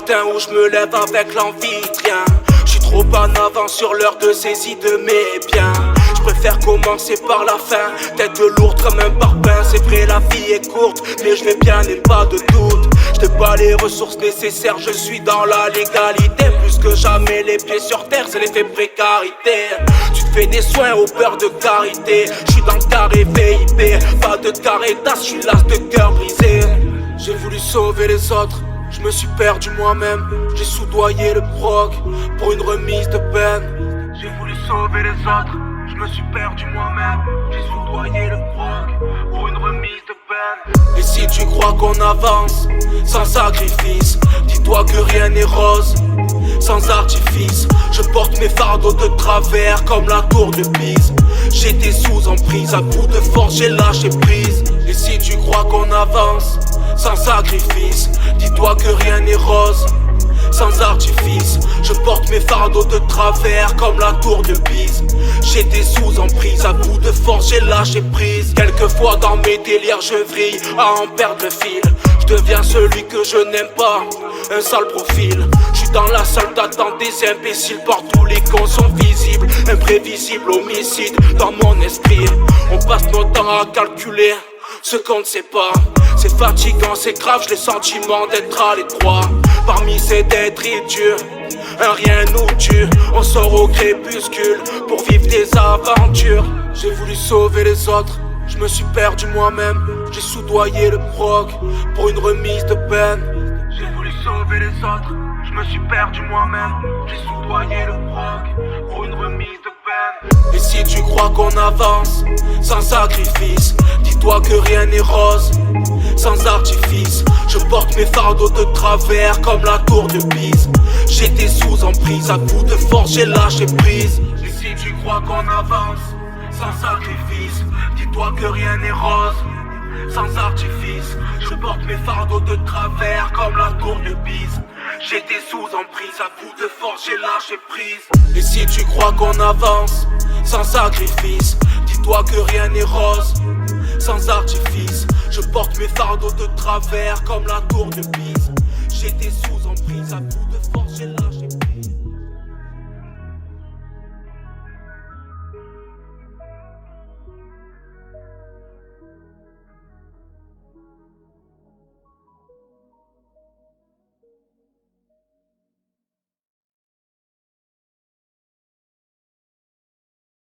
matin où je me lève avec l'envie de rien. J'suis trop en avant sur l'heure de saisie de mes biens. J'préfère commencer par la fin, tête lourde comme un parpaing. C'est vrai la vie est courte, mais je vais bien et pas de doute. J'n'ai pas les ressources nécessaires, je suis dans la légalité. Plus que jamais les pieds sur terre, c'est l'effet précarité. Tu te fais des soins au beurre de karité. J'suis dans le carré VIP, pas de carré d'as, j'suis las de cœur brisé. J'ai voulu sauver les autres, je me suis perdu moi-même. J'ai soudoyé le proc pour une remise de peine. J'ai voulu sauver les autres, je me suis perdu moi-même. J'ai soudoyé le proc pour une remise de peine. Et si tu crois qu'on avance sans sacrifice, dis-toi que rien n'est rose sans artifice. Je porte mes fardeaux de travers comme la tour de Pise. J'étais sous emprise, à bout de force j'ai lâché prise. Et si tu crois qu'on avance sans sacrifice, dis-toi que rien n'est rose sans artifice. Je porte mes fardeaux de travers comme la tour de Pise. J'étais sous emprise, à bout de force j'ai lâché prise. Quelquefois dans mes délires je vrille à en perdre le fil. Je deviens celui que je n'aime pas, un sale profil. J'suis dans la salle d'attente des imbéciles, partout les cons sont visibles. Imprévisible homicide dans mon esprit. On passe notre temps à calculer ce qu'on ne sait pas. C'est fatigant, c'est grave, j'ai le sentiment d'être à l'étroit. Parmi ces détritus, un rien nous tue. On sort au crépuscule pour vivre des aventures. J'ai voulu sauver les autres, je me suis perdu moi-même. J'ai soudoyé le proc pour une remise de peine. J'ai voulu sauver les autres, je me suis perdu moi-même. J'ai soudoyé le proc pour une remise de peine. Et si tu crois qu'on avance sans sacrifice, dis-toi que rien n'est rose sans artifice. Je porte mes fardeaux de travers comme la tour de Pise. J'étais sous emprise, à bout de force j'ai lâché prise. Et si tu crois qu'on avance sans sacrifice, dis-toi que rien n'est rose sans artifice. Je porte mes fardeaux de travers comme la tour de Pise. J'étais sous emprise, à bout de force j'ai lâché prise. Et si tu crois qu'on avance sans sacrifice, dis-toi que rien n'est rose sans artifice. Je porte mes fardeaux de travers comme la tour de Pise. J'étais sous emprise, à bout de